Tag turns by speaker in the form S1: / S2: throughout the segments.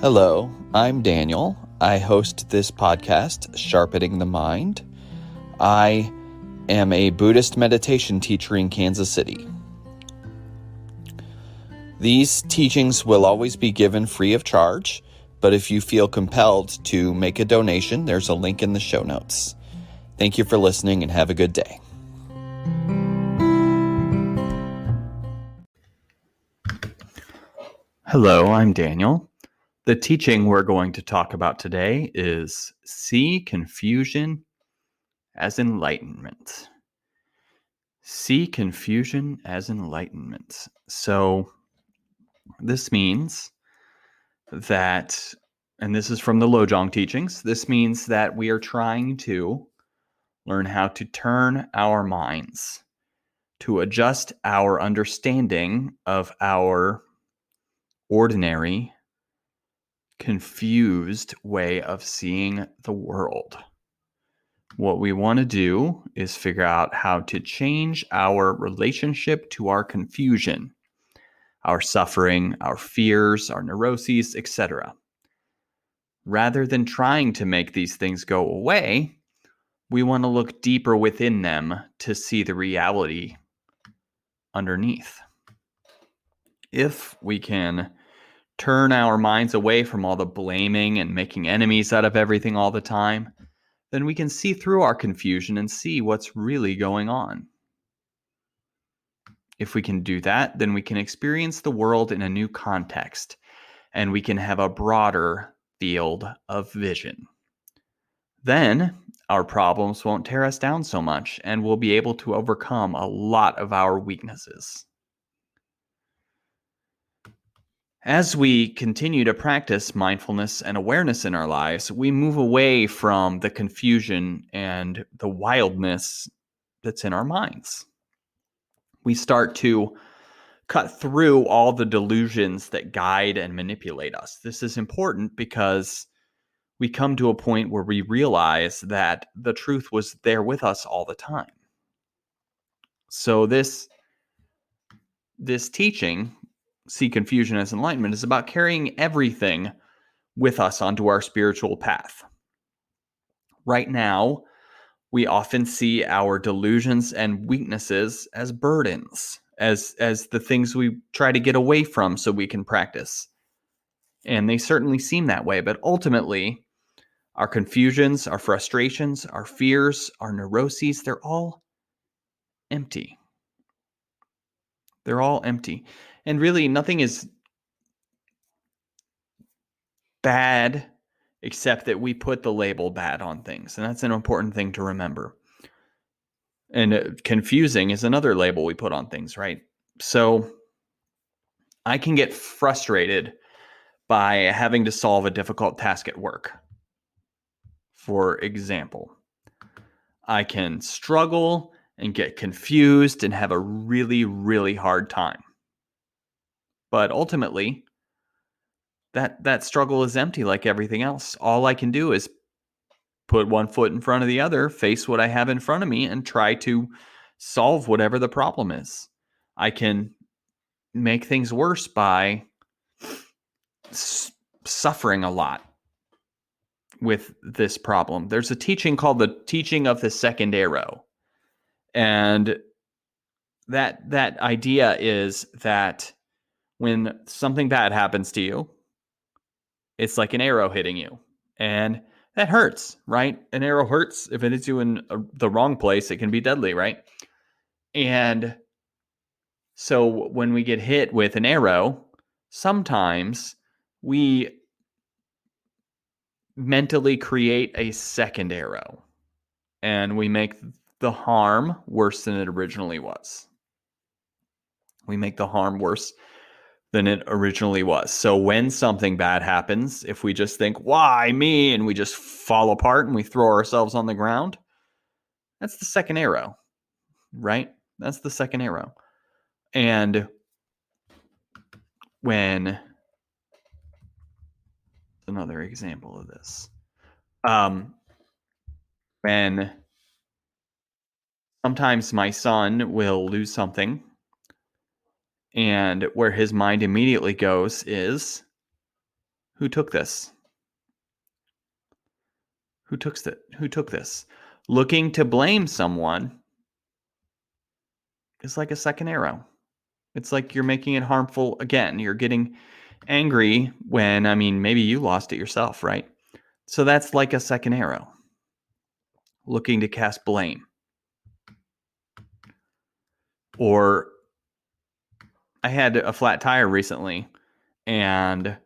S1: Hello, I'm Daniel. I host this podcast, Sharpening the Mind. I am a Buddhist meditation teacher in Kansas City. These teachings will always be given free of charge, but if you feel compelled to make a donation, there's a link in the show notes. Thank you for listening and have a good day. Hello, I'm Daniel. The teaching we're going to talk about today is See Confusion as Enlightenment. See Confusion as Enlightenment. So this means that, and this is from the Lojong Teachings, this means that we are trying to learn how to turn our minds to adjust our understanding of our ordinary, confused way of seeing the world. What we want to do is figure out how to change our relationship to our confusion, our suffering, our fears, our neuroses, etc. Rather than trying to make these things go away, we want to look deeper within them to see the reality underneath. If we can turn our minds away from all the blaming and making enemies out of everything all the time, then we can see through our confusion and see what's really going on. If we can do that, then we can experience the world in a new context, and we can have a broader field of vision. Then our problems won't tear us down so much, and we'll be able to overcome a lot of our weaknesses. As we continue to practice mindfulness and awareness in our lives, we move away from the confusion and the wildness that's in our minds. We start to cut through all the delusions that guide and manipulate us. This is important because we come to a point where we realize that the truth was there with us all the time. So this teaching, See Confusion as Enlightenment, is about carrying everything with us onto our spiritual path. Right now, we often see our delusions and weaknesses as burdens, as the things we try to get away from so we can practice. And they certainly seem that way, but ultimately, our confusions, our frustrations, our fears, our neuroses, they're all empty. They're all empty. And really, nothing is bad except that we put the label bad on things. And that's an important thing to remember. And confusing is another label we put on things, right? So I can get frustrated by having to solve a difficult task at work. For example, I can struggle and get confused and have a really, really hard time. But ultimately, that struggle is empty like everything else. All I can do is put one foot in front of the other, face what I have in front of me, and try to solve whatever the problem is. I can make things worse by suffering a lot with this problem. There's a teaching called the teaching of the second arrow. And that idea is that when something bad happens to you, it's like an arrow hitting you. And that hurts, right? An arrow hurts. If it hits you in the wrong place, it can be deadly, right? And so when we get hit with an arrow, sometimes we mentally create a second arrow, and we make the harm worse than it originally was. We make the harm worse than it originally was. So when something bad happens, if we just think, why me? And we just fall apart and we throw ourselves on the ground, that's the second arrow, right? That's the second arrow. And when, another example of this, when sometimes my son will lose something, and where his mind immediately goes is, Who took this? Who took this? Looking to blame someone is like a second arrow. It's like you're making it harmful again. You're getting angry when, maybe you lost it yourself, right? So that's like a second arrow. Looking to cast blame. Or I had a flat tire recently, and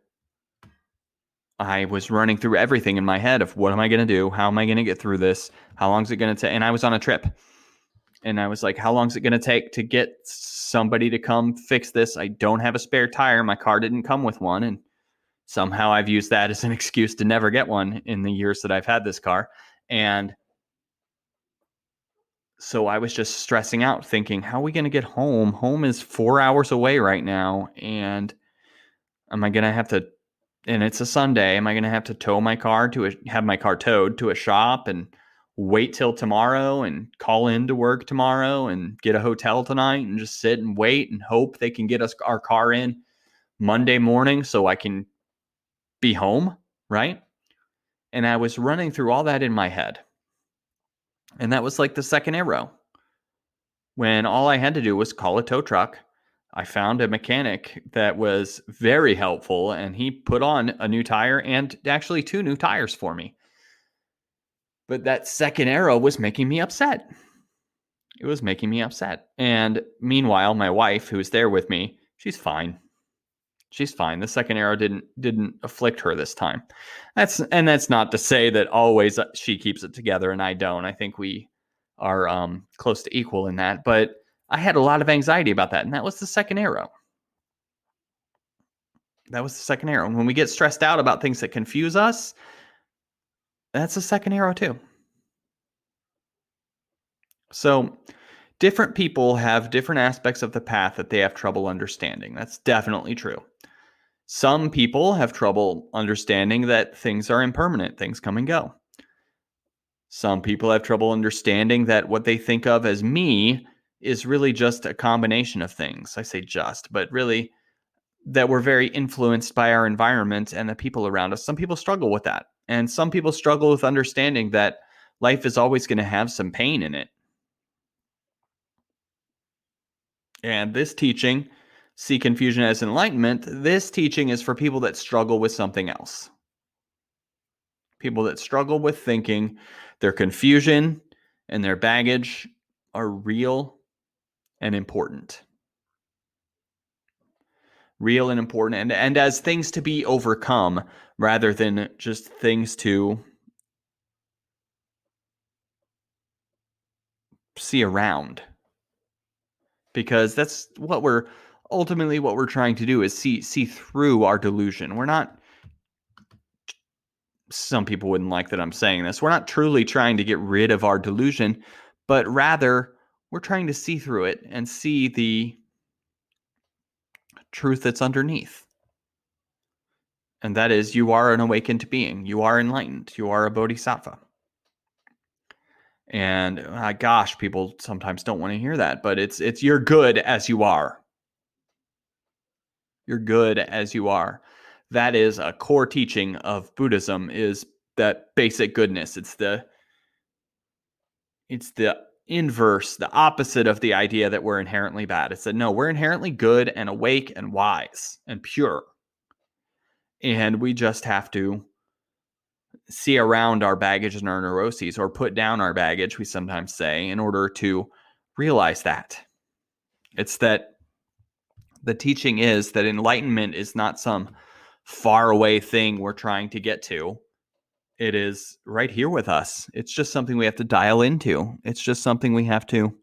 S1: I was running through everything in my head of what am I going to do? How am I going to get through this? How long is it going to take? And I was on a trip. And I was like, how long is it going to take to get somebody to come fix this? I don't have a spare tire. My car didn't come with one. And somehow I've used that as an excuse to never get one in the years that I've had this car. And so I was just stressing out, thinking, how are we going to get home? Home is 4 hours away right now. And am I going to have to, and it's a Sunday, am I going to have to tow my car have my car towed to a shop and wait till tomorrow and call into work tomorrow and get a hotel tonight and just sit and wait and hope they can get us our car in Monday morning so I can be home, right? And I was running through all that in my head. And that was like the second arrow. When all I had to do was call a tow truck. I found a mechanic that was very helpful, and he put on a new tire and actually 2 new tires for me. But that second arrow was making me upset. It was making me upset. And meanwhile, my wife, who's there with me, she's fine. She's fine. The second arrow didn't afflict her this time. That's not to say that always she keeps it together and I don't. I think we are close to equal in that. But I had a lot of anxiety about that, and that was the second arrow. That was the second arrow. And when we get stressed out about things that confuse us, that's the second arrow too. So different people have different aspects of the path that they have trouble understanding. That's definitely true. Some people have trouble understanding that things are impermanent, things come and go. Some people have trouble understanding that what they think of as me is really just a combination of things. I say just, but really that we're very influenced by our environment and the people around us. Some people struggle with that. And some people struggle with understanding that life is always going to have some pain in it. And this teaching, See Confusion as Enlightenment, this teaching is for people that struggle with something else. People that struggle with thinking their confusion and their baggage are real and important. Real and important, and as things to be overcome rather than just things to see around. Because that's what we're trying to do, is see through our delusion. We're not, some people wouldn't like that I'm saying this, we're not truly trying to get rid of our delusion, but rather we're trying to see through it and see the truth that's underneath. And that is, you are an awakened being. You are enlightened. You are a bodhisattva. And gosh, people sometimes don't want to hear that, but it's you're good as you are. You're good as you are. That is a core teaching of Buddhism, is that basic goodness. It's the inverse, the opposite of the idea that we're inherently bad. It's that no, we're inherently good and awake and wise and pure. And we just have to see around our baggage and our neuroses, or put down our baggage, we sometimes say, in order to realize that. It's that the teaching is that enlightenment is not some faraway thing we're trying to get to. It is right here with us. It's just something we have to dial into. It's just something we have to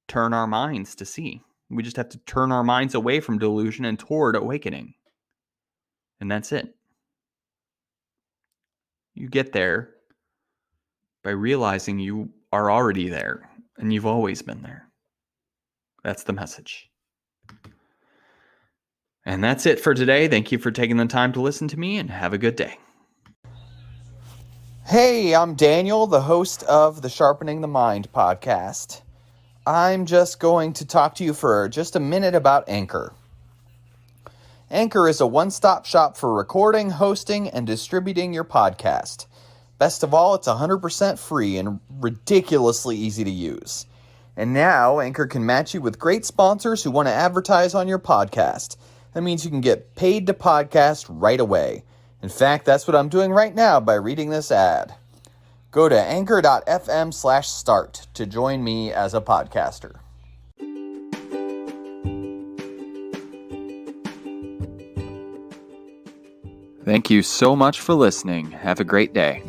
S1: turn our minds to see. We just have to turn our minds away from delusion and toward awakening. And that's it. You get there by realizing you are already there and you've always been there. That's the message. And that's it for today. Thank you for taking the time to listen to me, and have a good day. Hey, I'm Daniel, the host of the Sharpening the Mind podcast. I'm just going to talk to you for just a minute about Anchor.
S2: Anchor is a one-stop shop for recording, hosting, and distributing your podcast. Best of all, it's 100% free and ridiculously easy to use. And now, Anchor can match you with great sponsors who want to advertise on your podcast. That means you can get paid to podcast right away. In fact, that's what I'm doing right now by reading this ad. Go to anchor.fm/start to join me as a podcaster.
S1: Thank you so much for listening. Have a great day.